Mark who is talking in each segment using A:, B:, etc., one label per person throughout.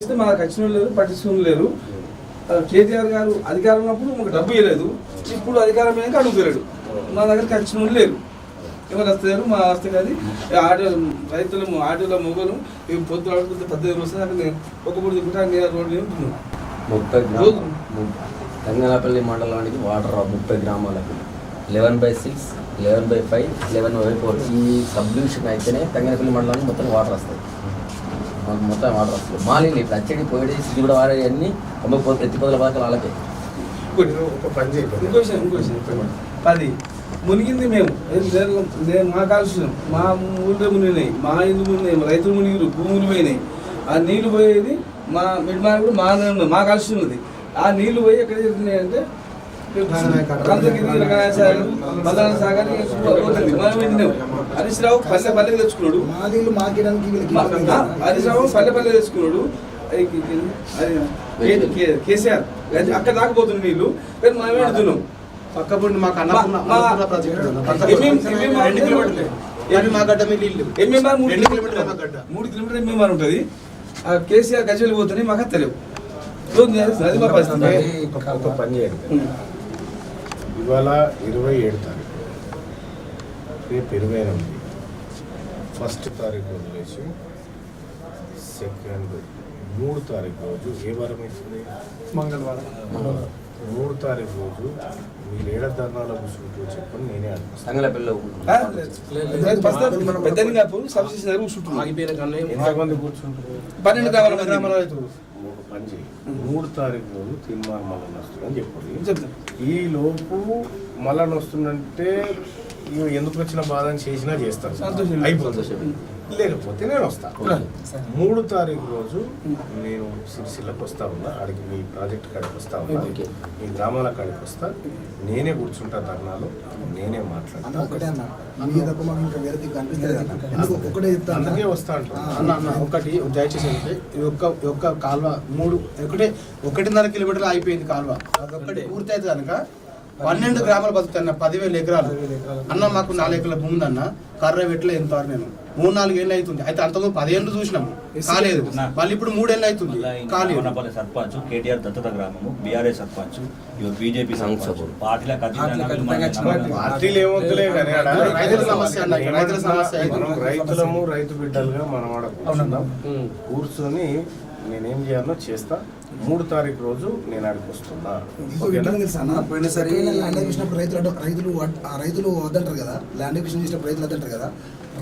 A: మాకు వచ్చిన లేరు, పట్టించుకుని లేరు. కేటీఆర్ గారు అధికారం ఉన్నప్పుడు మాకు డబ్బు ఇవ్వలేదు, ఇప్పుడు అధికారం అయ్యాక అడుగుతలేడు. మా దగ్గరికి వచ్చిన లేరు, ఎవరు వస్తలేరు. మా వస్తే కానీ ఆటో రైతులు ఆటోల మొగలు పొద్దు ఆడుకుంటే 18 వస్తుంది. అక్కడ నేను ఒక పూట దిగుతా రోడ్డు మీద ఉంటున్నాను.
B: తంగనపల్లి మండలానికి వాటర్ 30 గ్రామాలకు 11/6, 11/5, 11/4 ఈ సబ్ డివిజన్ అయితేనే తంగనపల్లి మండలానికి మొత్తం వాటర్ వస్తాయి. మాకు మొత్తం వాటర్ వస్తుంది. మాలిన్లు ఇప్పుడు అచ్చడి పోయి కూడా వాడే అన్నీ ఎత్తిపోతల వరకు వాళ్ళకే.
A: అది మునిగింది. మేము మా కాలుష్యం, మా ఊళ్ళో మునిగినాయి, మా ఇల్లు మునిగినాయి, రైతులు మునిగిరు, భూములు పోయినాయి. ఆ నీళ్లు పోయేది మా మిడ్మార్ కూడా మా కాలుష్యం ఉంది. ఆ నీళ్లు పోయి ఎక్కడ జరుగుతున్నాయి అంటే హరీష్ రావు పల్లె తెచ్చుకున్నాడు. హరీష్ రావు పల్లె తెచ్చుకున్నాడు. కేసీఆర్ అక్కడ దాకపోతుంది నీళ్లు, కానీ మనమే అడుగుతున్నాం.
C: పక్కపండి మాకు
A: 3 కిలోమీటర్ ఎంఎంఆర్ ఉంటుంది. కేసీఆర్ గజలు పోతున్నాయి, మాకు తెలియవు. అది మా పరిస్థితి.
C: ఒక పని చేయండి, ఇవాళ 27 తారీఖు, రేపు 28, 1 తారీఖు వదిలేసి 2, 3 తారీఖు రోజు ఏ వారం అవుతుంది?
A: మంగళవారం.
C: 3 తారీఖు రోజు మీరు ఏడ ధర్నాలో కూర్చుంటూ చెప్పండి, నేనే అనిపిస్తాను. ఎంతమంది కూర్చుంటారు?
A: 12 గ్రామాలు.
C: ఒక పని చేయి, 3 తారీఖు రోజు తీర్మానం మళ్ళీ వస్తుందని చెప్పండి. ఈ లోపు మళ్ళా వస్తుందంటే ఎందుకు వచ్చిన బాధ అని చేసినా చేస్తాను, అయిపోతుంది. లేకపోతే నేను వస్తాను. 3 తారీఖు రోజు నేను సిరిసిల్లకు వస్తా ఉన్నా, అడిగి మీ ప్రాజెక్ట్ కాడికి వస్తా ఉన్నా, మీ గ్రామాల కాడికి వస్తా, నేనే కూర్చుంటా ధర్నాలో, నేనే మాట్లాడతాను. అందుకే వస్తా అంటాను.
D: ఒకటి దయచేసి అంటే ఒక్క కాలువ 1.5 కిలోమీటర్లు అయిపోయింది కాలువ. అదొక్కటి పూర్తి అయితే కనుక 12 గ్రామాలు బతుకుతాయి. 10,000 ఎకరాలు అన్న. మాకు 4 ఎకరాల భూమి అన్న. కర్ర వెట్ల ఎంత నేను 3-4 ఏళ్ళు అవుతుంది. అయితే అంతకు 10 ఏళ్ళు చూసినాము, కాలేదు. మళ్ళీ ఇప్పుడు 3 ఏళ్ళు అవుతుంది, కాలేదు.
E: సర్పంచ్ కేటీఆర్ దత్తత గ్రామము, బీఆర్ఎస్ సర్పంచ్, బీజేపీ
C: పార్టీలు ఏమొద్దులే కానీ
D: రైతుల సమస్య అన్న, రైతుల సమస్య.
C: రైతులము రైతు బిడ్డలుగా మనం ఆడ కూర్చొని నేనేం చేయాలో చేస్తా. 3 తారీఖు రోజు నేను ఆడికి వస్తున్నా.
F: పోయినసారి ల్యాండ్ అక్విజిషన్ రైతులు వద్దంటారు కదా, ల్యాండ్ అక్విజిషన్ చేసినప్పుడు రైతులు వద్దంటారు కదా.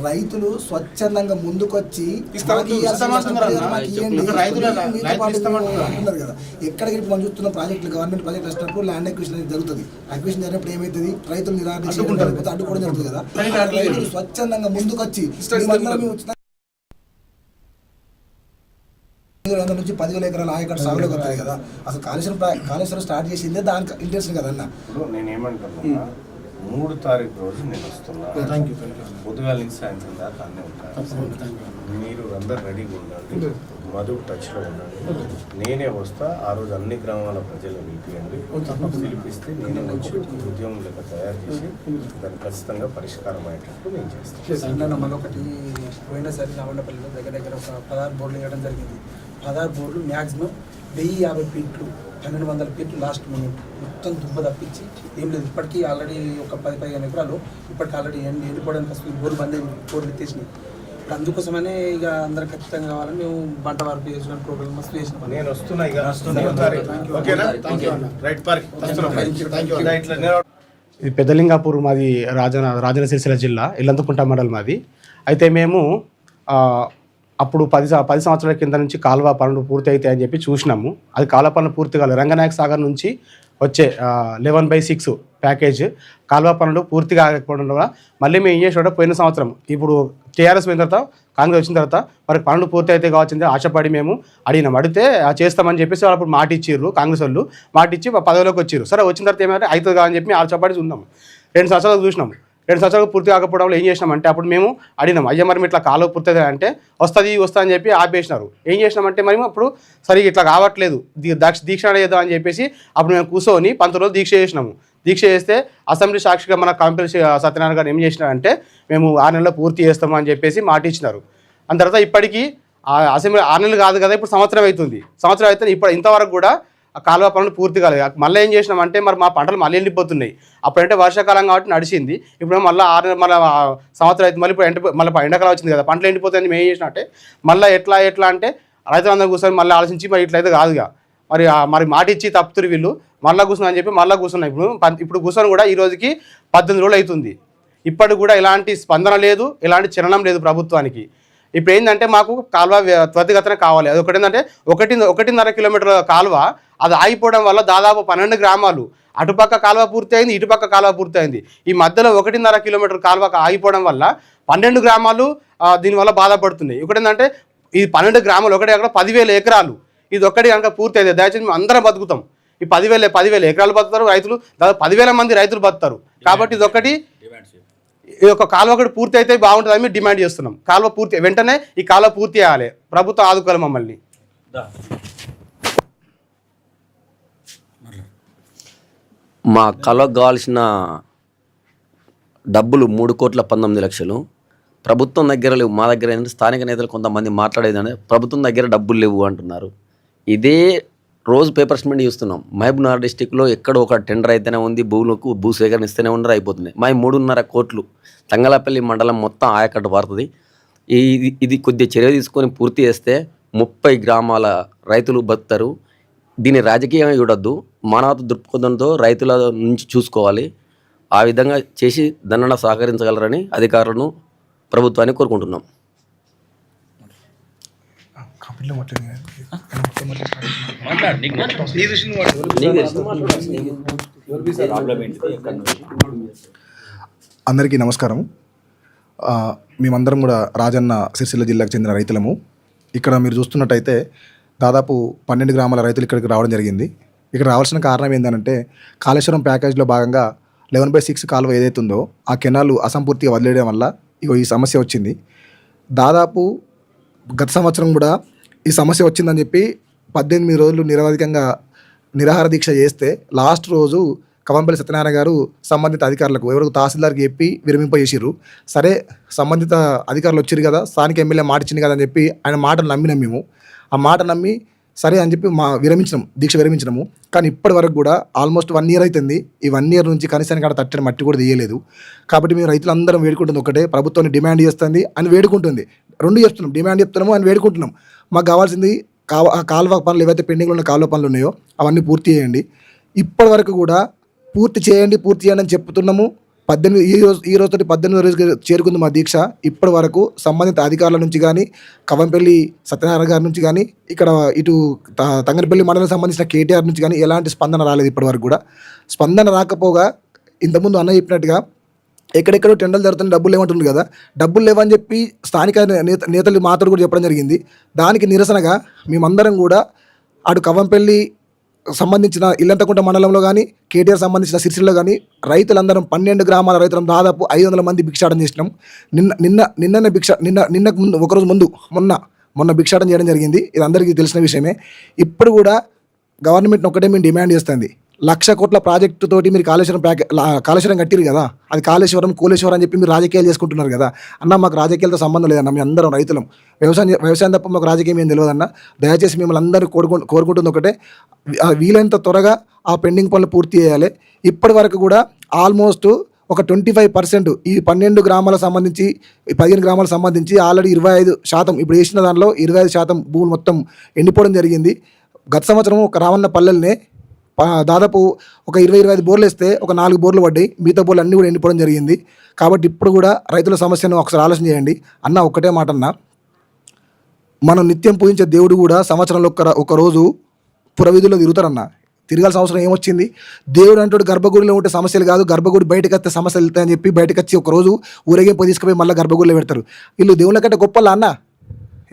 F: రైతులు స్వచ్ఛందంగా ముందుకొచ్చి అంటున్నారు కదా. ఎక్కడికి మనం చూస్తున్న ప్రాజెక్టులు, గవర్నమెంట్ ప్రాజెక్టులు వచ్చినప్పుడు ల్యాండ్ అక్విజిషన్ అనేది జరుగుతుంది. అక్విజిషన్ జరిగినప్పుడు ఏమవుతుంది, రైతులు నిరాకరించడం అడ్డుకోవడం జరుగుతుంది కదా. రైతులు స్వచ్ఛందంగా ముందుకొచ్చి నుంచి 10,000 ఎకరాల ఆయకట్టు సాగులోకి వస్తాయి కదా. అసలు కాళేశ్వరం స్టార్ట్ చేసిందే దానికి ఇంట్రెస్ట్ కదా అన్న.
C: ఇప్పుడు నేనేమంటున్నా, 3 తారీఖు రోజు నేను వస్తున్నా. పొద్దుగాల నుంచి సాయంత్రం దాకా అన్నీ ఉంటాను. మీరు అందరు రెడీగా ఉండండి, మధు టచ్లో ఉండండి. నేనే వస్తా. ఆ రోజు అన్ని గ్రామాల ప్రజలు పిలిపియండి, పిలిపిస్తే నేనే వచ్చి ఉద్యమం లెక్క తయారు చేసి దాన్ని ఖచ్చితంగా పరిష్కారం అయ్యేటట్టు నేను చేస్తాను.
F: మరొకటి, పోయినసారి నవండపల్లిలో దగ్గర ఒక 16 బోర్డులు వేయడం జరిగింది. 16 బోర్డులు మ్యాక్సిమం 1050 ఫీట్లు, 1200 ఫీట్లు లాస్ట్ మూమెంట్ మొత్తం దుబ్బ తప్పించి ఏం లేదు. ఇప్పటికీ ఆల్రెడీ ఒక 10-15 ఎకరాలు ఇప్పటికి ఆల్రెడీ ఎండిపోవడానికి వస్తుంది. బోర్డు బంద్ అయింది, బోర్డు ఎత్తేసినాయి. ఇప్పుడు అందుకోసమనే ఇక అందరు ఖచ్చితంగా కావాలని మేము బంట వరకు చేసిన ప్రోగ్రామ్ మస్తు చేసిన.
C: నేను వస్తున్నా.
D: ఇది పెద్దలింగాపూర్, మాది రాజన్న సిరిసిల్ల జిల్లా, ఇల్లంతకుంట మండలం మాది. అయితే మేము అప్పుడు 10 సంవత్సరాల కింద నుంచి కాలువ పనులు పూర్తి అవుతాయి అని చెప్పి చూసినాము. అది కాలువ పనులు పూర్తి కాలేదు. రంగనాయక సాగర్ నుంచి వచ్చే 11/6 ప్యాకేజ్ కాలువ పనులు పూర్తిగా ఆగకపోవడం వల్ల మళ్ళీ మేము ఏం చేసాడో పోయిన సంవత్సరం, ఇప్పుడు టీఆర్ఎస్ పోయిన తర్వాత కాంగ్రెస్ వచ్చిన తర్వాత మనకి పనులు పూర్తి అయితే కావాల్సిందే ఆశపడి మేము అడిగినాం. అడిగితే చేస్తామని చెప్పేసి వాళ్ళు అప్పుడు మాట ఇచ్చిర్రు. కాంగ్రెస్ వాళ్ళు మాట ఇచ్చి 10లోకి వచ్చారు. సరే, వచ్చిన తర్వాత ఏమైనా అవుతుంది అని చెప్పి ఆశపడి ఉన్నాము. 2 సంవత్సరాలు చూసినాము. 2 సంవత్సరాలు పూర్తి కాకపోవడంలో ఏం చేసినామంటే, అప్పుడు మేము అడిగినాం, అయ్యా మరి ఇట్లా కాలువ పూర్తి అంటే వస్తా అని చెప్పి ఆపేసినారు. ఏం చేసినామంటే మరి అప్పుడు సరిగ్గా ఇట్లా కావట్లేదు, దీక్ష చేద్దాం అని చెప్పేసి అప్పుడు మేము కూర్చొని 19 రోజులు దీక్ష చేసినాము. దీక్ష చేస్తే అసెంబ్లీ సాక్షిగా మన కాంపిల్సి సత్యనారాయణ గారు ఏం చేసినారంటే, మేము 6 నెలల్లో పూర్తి చేస్తామని చెప్పేసి మాట ఇచ్చినారు. అంత తర్వాత ఇప్పటికీ అసెంబ్లీ 6 నెలలు కాదు కదా, ఇప్పుడు సంవత్సరం అవుతుంది. సంవత్సరం అయితే ఇప్పుడు ఇంతవరకు కూడా ఆ కాలువ పనులు పూర్తి కాలేదు. మళ్ళీ ఏం చేసినామంటే మరి మా పంటలు మళ్ళీ ఎండిపోతున్నాయి. అప్పుడంటే వర్షాకాలం కాబట్టి నడిచింది. ఇప్పుడు మళ్ళీ 6 నెలలు మళ్ళీ సంవత్సరం అయితే మళ్ళీ ఇప్పుడు మళ్ళీ ఎండాకాలం వచ్చింది కదా, పంటలు ఎండిపోతాయని మేము ఏం చేసినట్టే మళ్ళీ ఎట్లా అంటే రైతులందరూ కూర్చొని మళ్ళీ ఆలోచించి మరి ఇట్లయితే కాదుగా, మరి మాట ఇచ్చి తప్పుతురు వీళ్ళు, మళ్ళీ కూర్చున్నా అని చెప్పి మళ్ళీ కూర్చున్నాయి. ఇప్పుడు కూర్చొని కూడా ఈ రోజుకి 18 రోజులు అవుతుంది. ఇప్పటికి కూడా ఎలాంటి స్పందన లేదు, ఎలాంటి చలనం లేదు ప్రభుత్వానికి. ఇప్పుడు ఏంటంటే మాకు కాలువ త్వరితగతిన కావాలి. అది ఒకటి ఏంటంటే 1.5 కిలోమీటర్ల కాలువ అది ఆగిపోవడం వల్ల దాదాపు 12 గ్రామాలు, అటుపక్క కాలువ పూర్తి అయింది, ఇటుపక్క కాలువ పూర్తి అయింది. ఈ మధ్యలో 1.5 కిలోమీటర్ కాలువ ఆగిపోవడం వల్ల 12 గ్రామాలు దీనివల్ల బాధపడుతున్నాయి. ఒకటి ఏంటంటే ఈ 12 గ్రామాలు ఒకటి అక్కడ 10,000 ఎకరాలు, ఇది ఒక్కటి కనుక పూర్తి అయితే దయచేసి మేము అందరం బతుకుతాం. ఈ 10,000 ఎకరాలు బతుకుతారు రైతులు, దాదాపు 10,000 మంది రైతులు బతుకుతారు. కాబట్టి ఇది ఒకటి, ఈ యొక్క కాలువ ఒకటి పూర్తి అయితే బాగుంటుందని మేము డిమాండ్ చేస్తున్నాం. కాలువ పూర్తి వెంటనే ఈ కాలువ పూర్తి చేయాలి, ప్రభుత్వం ఆదుకోవాలి మమ్మల్ని.
B: మా కాలువకు కావాల్సిన డబ్బులు 3,19,00,000 ప్రభుత్వం దగ్గర లేవు. మా దగ్గర ఏంటంటే స్థానిక నేతలు కొంతమంది మాట్లాడేదంటే ప్రభుత్వం దగ్గర డబ్బులు లేవు అంటున్నారు. ఇదే రోజు పేపర్స్ మీద చూస్తున్నాం. మహబూబ్నగర్ డిస్టిక్లో ఎక్కడో ఒక టెండర్ అయితేనే ఉంది, భూములకు భూసేకరణ ఇస్తేనే ఉన్నారు, అయిపోతున్నాయి. మా 3.5 కోట్లు తంగలపల్లి మండలం మొత్తం ఆయకట్టు పారుతుంది. ఇది కొద్దిగా చర్య తీసుకొని పూర్తి చేస్తే 30 గ్రామాల రైతులు బతుకుతారు. దీన్ని రాజకీయంగా చూడొద్దు, మానవత దృక్పథంతో రైతుల నుంచి చూసుకోవాలి. ఆ విధంగా చేసి దండన సహకరించగలరని అధికారులను ప్రభుత్వాన్ని కోరుకుంటున్నాం.
G: అందరికీ నమస్కారం. మేమందరం కూడా రాజన్న సిరిసిల్ల జిల్లాకు చెందిన రైతులము. ఇక్కడ మీరు చూస్తున్నట్టయితే దాదాపు 12 గ్రామాల రైతులు ఇక్కడికి రావడం జరిగింది. ఇక్కడ రావాల్సిన కారణం ఏంటంటే కాళేశ్వరం ప్యాకేజ్లో భాగంగా 11/6 కాలువ ఏదైతే ఉందో ఆ కెనాలు అసంపూర్తిగా వదిలేయడం వల్ల ఈ సమస్య వచ్చింది. దాదాపు గత సంవత్సరం కూడా ఈ సమస్య వచ్చిందని చెప్పి 18 రోజులు నిరవధికంగా నిరాహార దీక్ష చేస్తే లాస్ట్ రోజు కవంపల్లి సత్యనారాయణ గారు సంబంధిత అధికారులకు ఎవరికి తహసీల్దార్కి చెప్పి విరమింపజేసిర్రు. సరే సంబంధిత అధికారులు వచ్చారు కదా, స్థానిక ఎమ్మెల్యే మాట ఇచ్చింది కదా అని చెప్పి ఆయన మాటను నమ్మినాం మేము. ఆ మాట నమ్మి సరే అని చెప్పి దీక్ష విరమించినాము. కానీ ఇప్పటి వరకు కూడా ఆల్మోస్ట్ 1 year అవుతుంది. ఈ 1 year నుంచి కనీసానికి అక్కడ తట్టని మట్టి కూడా తీయలేదు. కాబట్టి మేము రైతులందరం వేడుకుంటుంది ఒకటే, ప్రభుత్వాన్ని డిమాండ్ చేస్తుంది అని వేడుకుంటుంది. 2 చెప్తున్నాం, డిమాండ్ చెప్తున్నాము అని వేడుకుంటున్నాం. మాకు కావాల్సింది కాలువ పనులు ఏవైతే పెండింగ్లో ఉన్న కాలువ పనులు ఉన్నాయో అవన్నీ పూర్తి చేయండి. ఇప్పటి వరకు కూడా పూర్తి చేయండి అని చెప్తున్నాము. ఈ రోజుతో 18 రోజుకి చేరుకుంది మా దీక్ష. ఇప్పటి వరకు సంబంధిత అధికారుల నుంచి కానీ, కవంపల్లి సత్యనారాయణ గారి నుంచి కానీ, ఇక్కడ ఇటు తంగనపల్లి మండలం సంబంధించిన కేటీఆర్ నుంచి కానీ ఎలాంటి స్పందన రాలేదు. ఇప్పటి వరకు కూడా స్పందన రాకపోగా ఇంతకుముందు అన్న చెప్పినట్టుగా ఎక్కడెక్కడో టెండర్లు జరుగుతున్న డబ్బులు లేవంటుంది కదా, డబ్బులు లేవని చెప్పి స్థానిక నేతలు మాత్రం కూడా చెప్పడం జరిగింది. దానికి నిరసనగా మేమందరం కూడా అటు కవంపల్లి సంబంధించిన ఇల్లంతకుంట మండలంలో కానీ, కేటీఆర్ సంబంధించిన సిరిసిల్లో కానీ రైతులందరం 12 గ్రామాల రైతులం దాదాపు 500 మంది భిక్షాటన చేసినాం. నిన్నకు ముందు ఒకరోజు ముందు మొన్న భిక్షాటన చేయడం జరిగింది. ఇది అందరికీ తెలిసిన విషయమే. ఇప్పుడు కూడా గవర్నమెంట్ ఒకటే మేము డిమాండ్ చేస్తుంది, 1,00,000 కోట్ల ప్రాజెక్టు తోటి మీరు కాళేశ్వరం కట్టిరు కదా, అది కోలేశ్వరం అని చెప్పి మీరు రాజకీయాలు చేసుకుంటున్నారు కదా అన్న. మాకు రాజకీయాలతో సంబంధం లేదన్న, మేము అందరం రైతులం, వ్యవసాయం తప్ప మాకు రాజకీయం ఏం తెలియదన్న. దయచేసి మిమ్మల్ని అందరూ కోరుకుంటుంది ఒకటే, వీలైనంత త్వరగా ఆ పెండింగ్ పనులు పూర్తి చేయాలి. ఇప్పటి వరకు కూడా ఆల్మోస్ట్ ఒక 25% ఈ 12 గ్రామాలకు సంబంధించి 15 గ్రామాలకు సంబంధించి ఆల్రెడీ 25%, ఇప్పుడు వేసిన దానిలో 25% భూములు మొత్తం ఎండిపోవడం జరిగింది. గత సంవత్సరం ఒక రావన్న పల్లెల్నే దాదాపు ఒక 20-25 బోర్లు వేస్తే ఒక 4 బోర్లు పడ్డాయి, మిగతా బోర్లు అన్నీ కూడా ఎండిపోవడం జరిగింది. కాబట్టి ఇప్పుడు కూడా రైతుల సమస్యను ఒకసారి ఆలోచన చేయండి అన్న. ఒక్కటే మాట అన్న, మనం నిత్యం పూజించే దేవుడు కూడా సంవత్సరంలో ఒక రోజు పురవీధుల్లో తిరుగుతారన్న. తిరగాల్సిన అవసరం ఏమొచ్చింది? దేవుడు అంటాడు గర్భగుడిలో ఉంటే సమస్యలు కాదు, గర్భగుడి బయటకు వస్తే సమస్యలు వెళ్తాయని చెప్పి బయటకు వచ్చి ఒక రోజు ఊరేగింపు తీసుకుపోయి మళ్ళీ గర్భగుడిలో పెడతారు. వీళ్ళు దేవుళ్ళ కంటే గొప్పలా అన్న,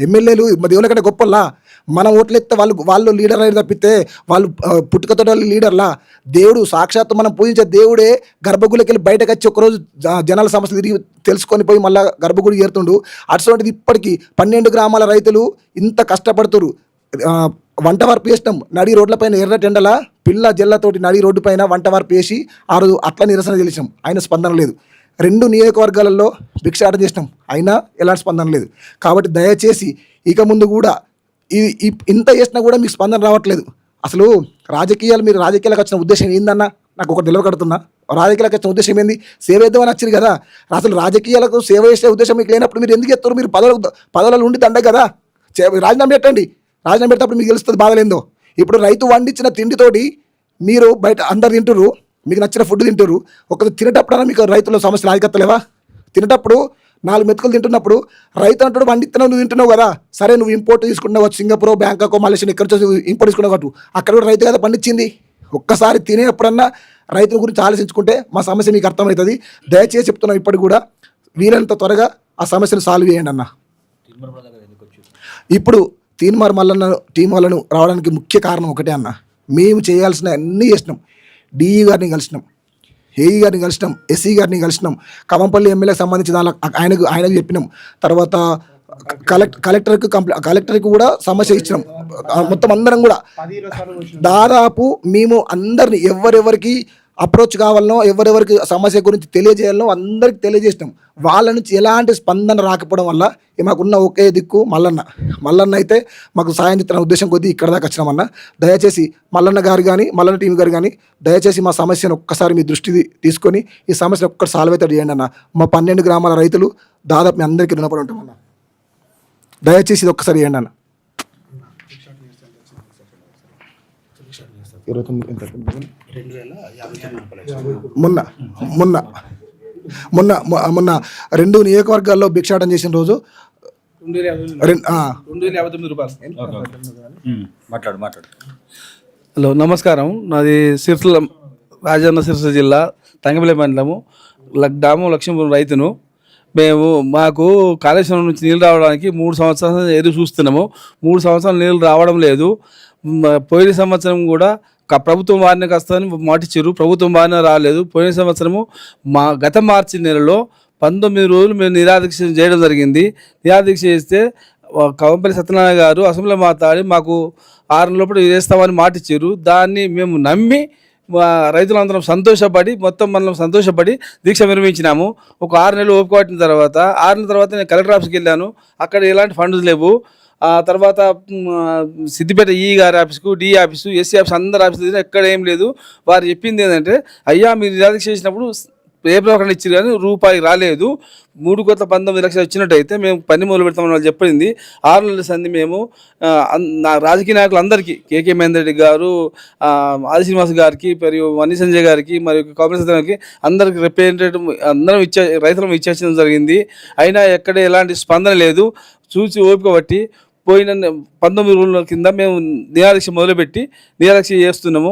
G: ఎమ్మెల్యేలు దేవుళ్ళ కంటే గొప్పలా? మనం ఓట్లు ఎత్తే వాళ్ళు లీడర్ అయ్యి తప్పితే వాళ్ళు పుట్టుకతో లీడర్లా? దేవుడు సాక్షాత్తు మనం పూజించే దేవుడే గర్భగుడికి వెళ్ళి బయటకు వచ్చి ఒకరోజు జనాల సమస్యలు తిరిగి తెలుసుకొని పోయి మళ్ళీ గర్భగుడికి చేరుతుండు. అటువంటిది ఇప్పటికీ 12 గ్రామాల రైతులు ఇంత కష్టపడుతురు. వంట వార్పు వేసినాం, నడి రోడ్లపైన ఎర్ర టెండల పిల్ల జల్లతోటి నడి రోడ్డు పైన వంట వార్పు వేసి ఆ రోజు అట్లా నిరసన తెలిసాం. ఆయన స్పందన లేదు. 2 నియోజకవర్గాలలో భిక్షాటన చేసినాం, అయినా ఎలాంటి స్పందన లేదు. కాబట్టి దయచేసి ఇక ముందు కూడా ఇంత చేసినా కూడా మీకు స్పందన రావట్లేదు. అసలు మీరు రాజకీయాలకు వచ్చిన ఉద్దేశం ఏందన్నా నాకు ఒకటి నిలవకడుతున్నా. రాజకీయాలకు వచ్చిన ఉద్దేశం ఏంది? సేవ చేద్దామని వచ్చింది కదా. అసలు రాజకీయాలకు సేవ చేసే ఉద్దేశం మీకు లేనప్పుడు మీరు ఎందుకు ఎత్తారు? మీరు పదవులలో ఉండి దండ కదా, రాజీనామా పెట్టండి. రాజీనామా పెట్టినప్పుడు మీకు తెలుస్తుంది బాధలేందో. ఇప్పుడు రైతు వండించిన తిండితోటి మీరు బయట అందరు తింటురు, మీకు నచ్చిన ఫుడ్ తింటారు. ఒకరు తినేటప్పుడైనా మీకు రైతుల సమస్యలు ఆధికత్తలేవా? తినేటప్పుడు 4 మెతుకులు తింటున్నప్పుడు రైతు అంటాడు వండిస్తున్నావు, నువ్వు తింటున్నావు కదా, సరే నువ్వు ఇంపోర్ట్ తీసుకున్నావు, సింగపూర్, బ్యాంకాక్, మలేషియా ఇక్కడ ఇంపోర్ట్ తీసుకున్నావు కాబట్టి అక్కడ కూడా రైతు కదా పండించింది. ఒక్కసారి తినేప్పుడన్నా రైతుల గురించి ఆలోచించుకుంటే మా సమస్య మీకు అర్థమవుతుంది. దయచేసి చెప్తున్నాం, ఇప్పటికి కూడా వీలైనంత త్వరగా ఆ సమస్యను సాల్వ్ చేయండి అన్న. ఇప్పుడు తీన్మార్ మల్లన్న టీం వాళ్ళను రావడానికి ముఖ్య కారణం ఒకటే అన్న, మేము చేయాల్సిన అన్నీ చేసినాం. డిఈ గారిని కలిసినాం, ఏఈ గారిని కలిసినాం, ఎస్సీ గారిని కలిసినాం, కవంపల్లి ఎమ్మెల్యేకి సంబంధించిన ఆయనకు చెప్పినాం. తర్వాత కలెక్టర్కి కూడా సమస్య ఇచ్చినాం. మొత్తం అందరం కూడా దాదాపు మేము అందరిని ఎవరెవరికి అప్రోచ్ కావాలనో, ఎవరెవరికి సమస్య గురించి తెలియజేయాలనో అందరికి తెలియజేసినాం. వాళ్ళ నుంచి ఎలాంటి స్పందన రాకపోవడం వల్ల మాకున్న ఒకే దిక్కు మల్లన్న అయితే మాకు సాయం చేస్తున్న ఉద్దేశం కొద్దీ ఇక్కడ దాకా వచ్చినామన్నా. దయచేసి మల్లన్న గారు కానీ మల్లన్న టీం గారు కానీ దయచేసి మా సమస్యను ఒక్కసారి మీ దృష్టి తీసుకొని ఈ సమస్యను ఒక్కటి సాల్వ్ అయితే చేయండి అన్న. మా 12 గ్రామాల రైతులు దాదాపు మీ అందరికీ రుణపడి ఉంటామన్నా. దయచేసి ఇది ఒక్కసారి చేయండి అన్న. మొన్న 2 నియోజకవర్గాల్లో భిక్షాటన చేసిన రోజు
A: 259 రూపాయలు.
E: మాట్లాడు.
A: హలో, నమస్కారం. నాది రాజన్న సిరిసిల్ల జిల్లా తంగపల్లి మండలము గ్రామం లక్ష్మీపురం రైతును. మాకు కాళేశ్వరం నుంచి నీళ్ళు రావడానికి 3 సంవత్సరాలు ఎదురు చూస్తున్నాము. 3 సంవత్సరాలు నీళ్ళు రావడం లేదు. పోయిన సంవత్సరం కూడా ప్రభుత్వం బారిన వస్తుందని మాటిచ్చారు, ప్రభుత్వం బారిన రాలేదు. పోయిన సంవత్సరము గత మార్చి నెలలో 19 రోజులు మేము నిరాదీక్ష చేయడం జరిగింది. నిరాదీక్ష చేస్తే కవంపల్లి సత్యనారాయణ గారు అసెంబ్లీలో మాట్లాడి మాకు 6 లోపల చేస్తామని మాటిచ్చారు. దాన్ని మేము నమ్మి రైతులందరం సంతోషపడి మనం సంతోషపడి దీక్ష నిర్వహించినాము. ఒక 6 నెలలు ఓపిక పట్టిన తర్వాత 6 నెలల తర్వాత నేను కలెక్టర్ ఆఫీస్కి వెళ్ళాను. అక్కడ ఎలాంటి ఫండ్స్ లేవు. ఆ తర్వాత సిద్దిపేట ఈ గారి ఆఫీస్కు, డి ఆఫీసు, ఎస్సీ ఆఫీస్ అందరి ఆఫీసు ఎక్కడ ఏం లేదు. వారు చెప్పింది ఏంటంటే, అయ్యా మీరు నిరాదీక్ష చేసినప్పుడు పేపర్ ఒకటి ఇచ్చారు కానీ రూపాయి రాలేదు. 3,19 లక్షలు వచ్చినట్టయితే మేము పని మొదలు పెడతామని వాళ్ళు చెప్పింది. 6 నెలల సంది మేము రాజకీయ నాయకులందరికీ, కేకే మహేందర్ రెడ్డి గారు, ఆది శ్రీనివాస్ గారికి, మరియు వన్ని సంజయ్ గారికి, మరియు కాంగ్రెస్ గారికి అందరికి రిప్రజెంటేటివ్ అందరం రైతులను ఇచ్చేయడం జరిగింది. అయినా ఎక్కడ ఎలాంటి స్పందన లేదు. చూసి ఓపిక బట్టి పోయిన 19 రోజుల కింద మేము నిరాదీక్ష మొదలుపెట్టి నిరాదీక్ష చేస్తున్నాము.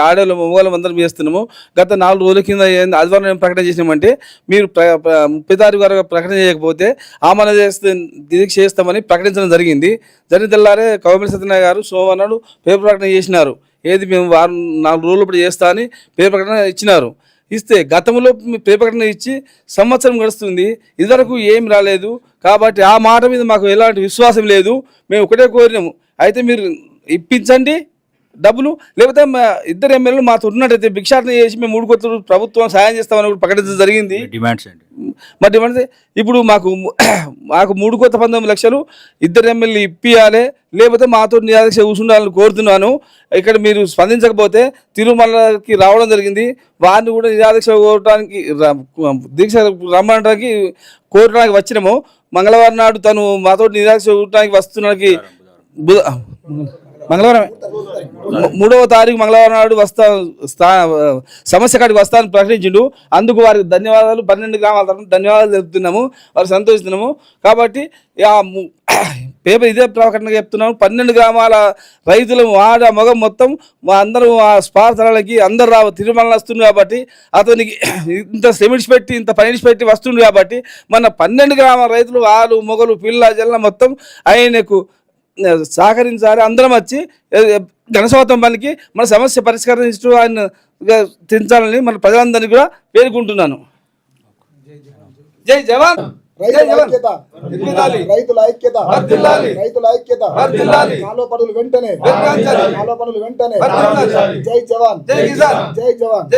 A: ఆడవాళ్ళ మగవాళ్ళం అందరం చేస్తున్నాము. గత 4 రోజుల కింద ఆదివారం మేము ప్రకటన చేసినామంటే, మీరు 30 తారీఖు వరకు ప్రకటన చేయకపోతే ఆమరణ దీక్ష చేస్తామని ప్రకటించడం జరిగింది. జరిగిన తెల్లారే కవంపల్లి సత్యనారాయణ గారు సోమవారం నాడు పేపర్ ప్రకటన చేసినారు. ఏది మేము 4 రోజులు ఇప్పుడు చేస్తా అని పేపర్ ప్రకటన ఇచ్చినారు. ఇస్తే గతంలో పేపర్ ప్రకటన ఇచ్చి సంవత్సరం గడుస్తుంది, ఇదివరకు ఏం రాలేదు. కాబట్టి ఆ మాట మీద మాకు ఎలాంటి విశ్వాసం లేదు. మేము ఒకటే కోరినాము, అయితే మీరు ఇప్పించండి డబ్బులు, లేకపోతే ఇద్దరు ఎమ్మెల్యేలు మాతో ఉన్నట్టయితే భిక్షాటన చేసి మేము 3 కోట్ల ప్రభుత్వం సాయం చేస్తామని కూడా ప్రకటించడం జరిగింది.
E: డిమాండ్స్ ఏంటి?
A: మా డిమాండ్స్ ఇప్పుడు మాకు 3,19 లక్షలు ఇద్దరు ఎమ్మెల్యేలు ఇప్పియాలి, లేకపోతే మాతో నిరాదీక్ష కూర్చుండాలని కోరుతున్నాను. ఇక్కడ మీరు స్పందించకపోతే తిరుమలకి రావడం జరిగింది. వారిని కూడా నిరాదీక్ష కోరడానికి దీక్ష రమ్మడానికి కోరడానికి వచ్చినాము. మంగళవారం నాడు తను మాతో నిరాదీక్ష కూరడానికి వస్తున్నానికి మంగళవారం 3వ తారీఖు మంగళవారం నాడు సమస్య కాడికి వస్తానని ప్రకటించిండు. అందుకు వారికి ధన్యవాదాలు, 12 గ్రామాల తరఫున ధన్యవాదాలు తెలుపుతున్నాము, వారు సంతోషిస్తున్నాము. కాబట్టి పేపర్ ఇదే ప్రకటనగా చెప్తున్నాము, 12 గ్రామాల రైతులు ఆడ మగం మొత్తం అందరూ ఆ స్పార్థలకి అందరు తిరుమల వస్తుంది. కాబట్టి అతనికి ఇంత శ్రమించి పెట్టి ఇంత పని పెట్టి వస్తుంది. కాబట్టి మన 12 గ్రామాల రైతులు ఆలు మొగలు పిల్ల జల్ల మొత్తం ఆయనకు సహకరించాలి. అందరం వచ్చి ఘనస్వాతం పనికి మన సమస్య పరిష్కరించు ఆయన తెంచాలని మన ప్రజలందరినీ కూడా పేర్కొంటున్నాను. జై జవాన్.
G: రైతుల ఐక్యత, కాలువ పనులు వెంటనే, జై జవాన్, జై జవాన్.